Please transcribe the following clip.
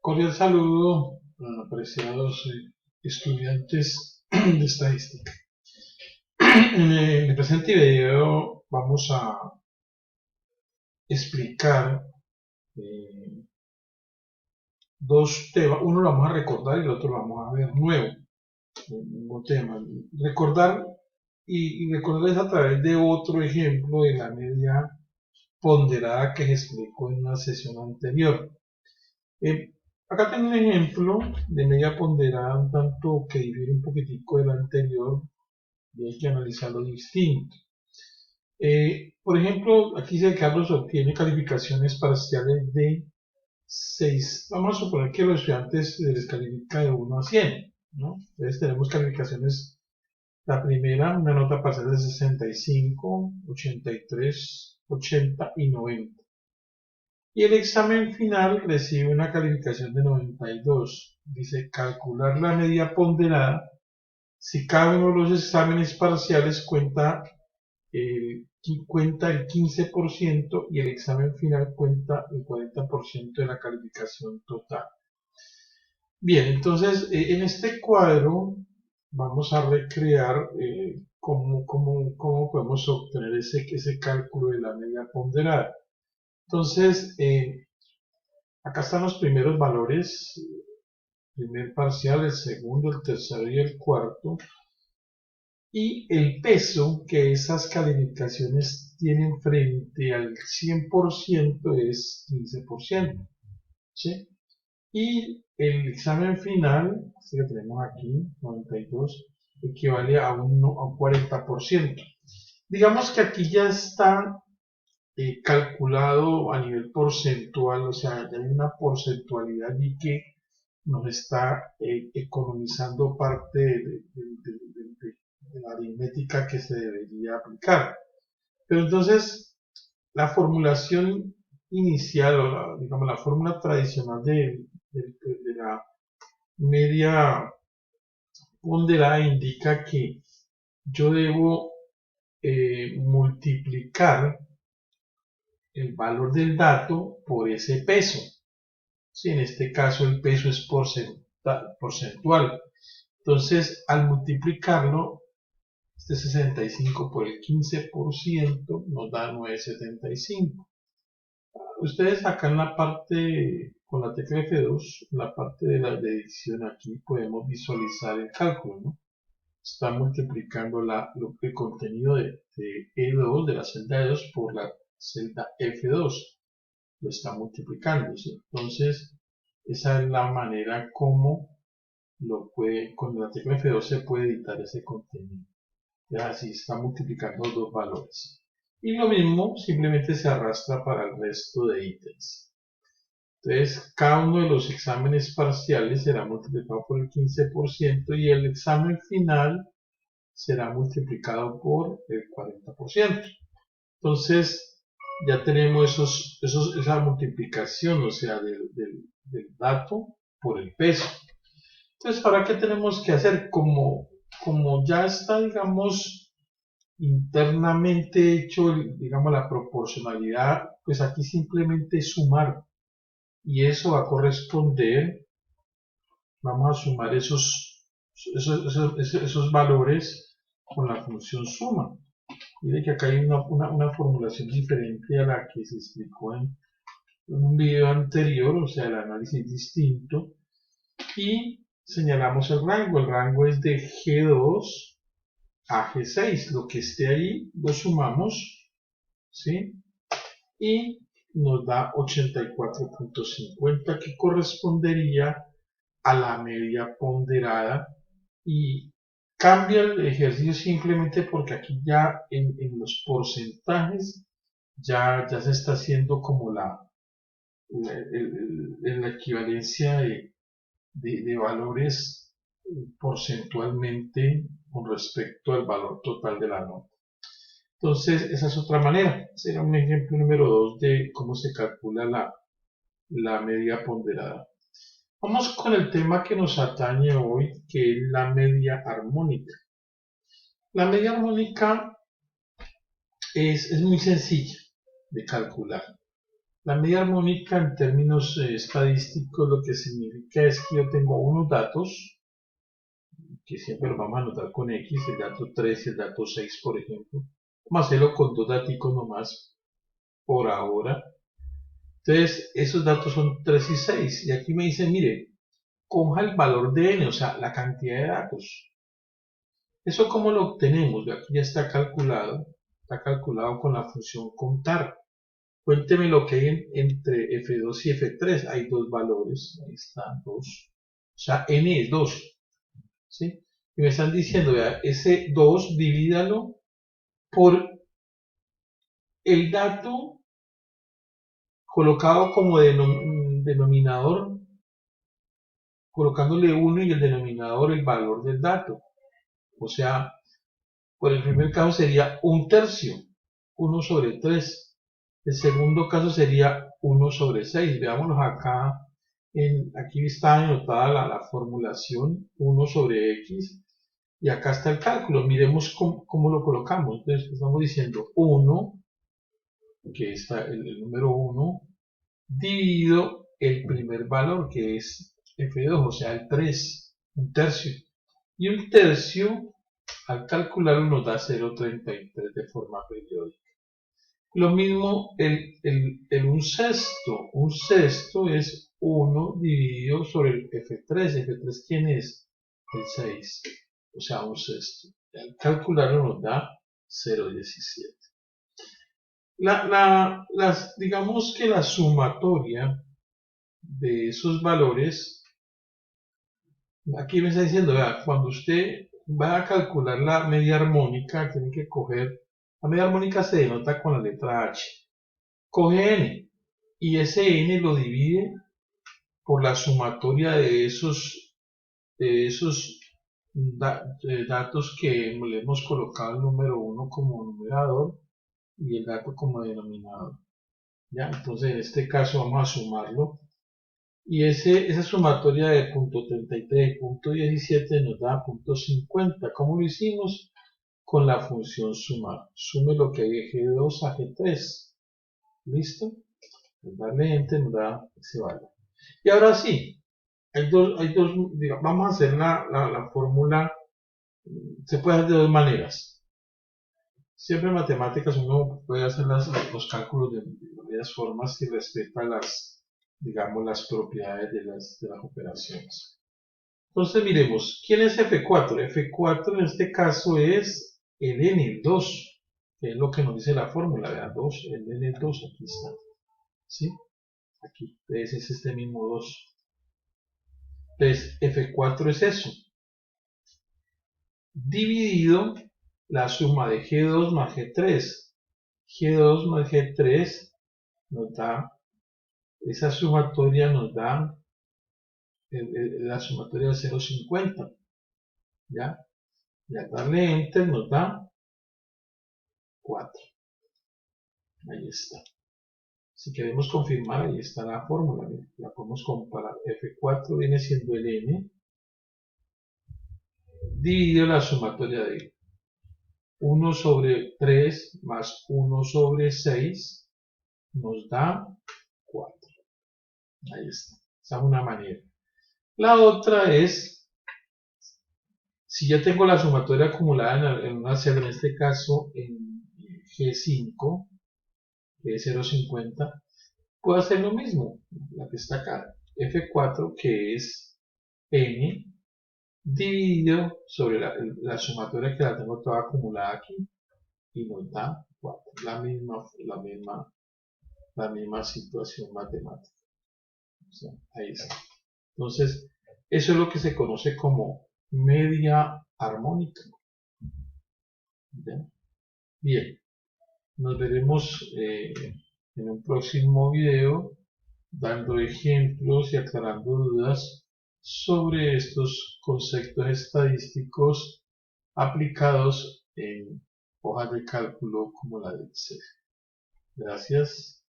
Cordial saludo a apreciados estudiantes de estadística. En el presente video vamos a explicar dos temas. Uno lo vamos a recordar y el otro lo vamos a ver nuevo. Un tema. Recordar y recordarles a través de otro ejemplo de la media ponderada que se explicó en una sesión anterior. Acá tengo un ejemplo de media ponderada un tanto que difiere un poquitico del anterior y hay que analizarlo distinto. Por ejemplo, aquí dice que Carlos obtiene calificaciones parciales de 6. Vamos a suponer que los estudiantes les califica de 1 a 100, ¿no? Entonces tenemos calificaciones. La primera, una nota parcial de 65, 83, 80 y 90. Y el examen final recibe una calificación de 92. Dice calcular la media ponderada si cada uno de los exámenes parciales cuenta el 15% y el examen final cuenta el 40% de la calificación total. Bien, entonces en este cuadro vamos a recrear cómo podemos obtener ese cálculo de la media ponderada. Entonces, acá están los primeros valores, primer parcial, el segundo, el tercero y el cuarto. Y el peso que esas calificaciones tienen frente al 100% es 15%. ¿Sí? Y el examen final, este que tenemos aquí, 92, equivale a un 40%. Digamos que aquí ya está calculado a nivel porcentual, o sea, ya hay una porcentualidad allí que nos está economizando parte de la aritmética que se debería aplicar. Pero entonces, la formulación inicial, o digamos, la fórmula tradicional de la media ponderada indica que yo debo multiplicar el valor del dato por ese peso. Si en este caso el peso es porcentual. Entonces, al multiplicarlo, este 65 por el 15% nos da 975. Ustedes acá en la parte, con la tecla F2, en la parte de la edición aquí, podemos visualizar el cálculo, ¿no? Está multiplicando el contenido de E2, de la celda E2, por la celda F2. Lo está multiplicando, ¿sí? Entonces, esa es la manera como con la tecla F2 se puede editar ese contenido. Ya así está multiplicando dos valores. Y lo mismo simplemente se arrastra para el resto de ítems. Entonces, cada uno de los exámenes parciales será multiplicado por el 15% y el examen final será multiplicado por el 40%. Entonces, ya tenemos esa multiplicación, o sea, del dato por el peso. Entonces, ¿para qué tenemos que hacer? Como ya está, digamos, internamente hecho, digamos, la proporcionalidad, pues aquí simplemente sumar. Y eso va a corresponder, vamos a sumar esos valores con la función suma. Mire que acá hay una formulación diferente a la que se explicó en un video anterior, o sea, el análisis distinto. Y señalamos el rango es de G2 a G6, lo que esté ahí lo sumamos, ¿sí? Y nos da 84.50 que correspondería a la media ponderada y cambia el ejercicio simplemente porque aquí ya en los porcentajes ya se está haciendo como la equivalencia de valores porcentualmente con respecto al valor total de la nota. Entonces, esa es otra manera. Será un ejemplo número 2 de cómo se calcula la media ponderada. Vamos con el tema que nos atañe hoy, que es la media armónica. La media armónica es muy sencilla de calcular. La media armónica en términos estadísticos lo que significa es que yo tengo unos datos, que siempre los vamos a anotar con X, el dato 3 y el dato 6, por ejemplo. Vamos a hacerlo con dos datos nomás por ahora. Entonces, esos datos son 3 y 6. Y aquí me dice, mire, coja el valor de n, o sea, la cantidad de datos. ¿Eso cómo lo obtenemos? Aquí ya está calculado con la función contar. Cuénteme lo que hay entre F2 y F3. Hay dos valores, ahí están, 2. O sea, n es 2. ¿Sí? Y me están diciendo, vea, ese 2 divídalo por el dato colocado como denominador, colocándole 1 y el denominador el valor del dato. O sea, por el primer caso sería 1/3, 1 sobre 3. El segundo caso sería 1 sobre 6. Veámonos acá, aquí está anotada la formulación 1 sobre x, y acá está el cálculo. Miremos cómo lo colocamos. Entonces estamos diciendo 1, que está el número 1, dividido el primer valor, que es F2, o sea, el 3, 1/3. Y 1/3, al calcularlo, nos da 0,33 de forma periódica. Lo mismo el 1/6. 1/6 es 1 dividido sobre el F3. ¿F3 quién es? El 6. O sea, 1/6. Al calcularlo nos da 0,17. Digamos que la sumatoria de esos valores, aquí me está diciendo, vea, cuando usted va a calcular la media armónica, tiene que coger, la media armónica se denota con la letra H. Coge n, y ese n lo divide por la sumatoria de esos datos que le hemos colocado el número 1 como numerador y el dato como denominador. ¿Ya? Entonces en este caso vamos a sumarlo, y esa sumatoria de .33 y .17 nos da .50. ¿Cómo lo hicimos? Con la función sumar. Sume lo que hay de G2 a G3. ¿Listo? Darle enter nos da ese valor. Y ahora sí, digamos, vamos a hacer la fórmula. Se puede hacer de dos maneras. Siempre en matemáticas uno puede hacer los cálculos de varias formas y respeta digamos, las propiedades de las operaciones. Entonces miremos, ¿quién es F4? F4 en este caso es el n, el 2, que es lo que nos dice la fórmula, vean, 2, el n, el 2, aquí está. ¿Sí? Aquí, entonces es este mismo 2. Entonces, F4 es eso, dividido la suma de G2 más G3. G2 más G3 nos da, esa sumatoria nos da la sumatoria de 0,50. ¿Ya? Y al darle enter nos da 4. Ahí está. Si queremos confirmar, ahí está la fórmula. La podemos comparar. F4 viene siendo el n dividido la sumatoria de 1 sobre 3 más 1 sobre 6 nos da 4. Ahí está. Esa es una manera. La otra es, si ya tengo la sumatoria acumulada en una celda, en este caso en G5, que es 0,50, puedo hacer lo mismo, la que está acá, F4, que es n dividido sobre la sumatoria que la tengo toda acumulada aquí, y nos da 4, la misma situación matemática. O sea, ahí está. Entonces, eso es lo que se conoce como media armónica. ¿Ya? Bien, nos veremos en un próximo video dando ejemplos y aclarando dudas sobre estos conceptos estadísticos aplicados en hojas de cálculo como la de Excel. Gracias.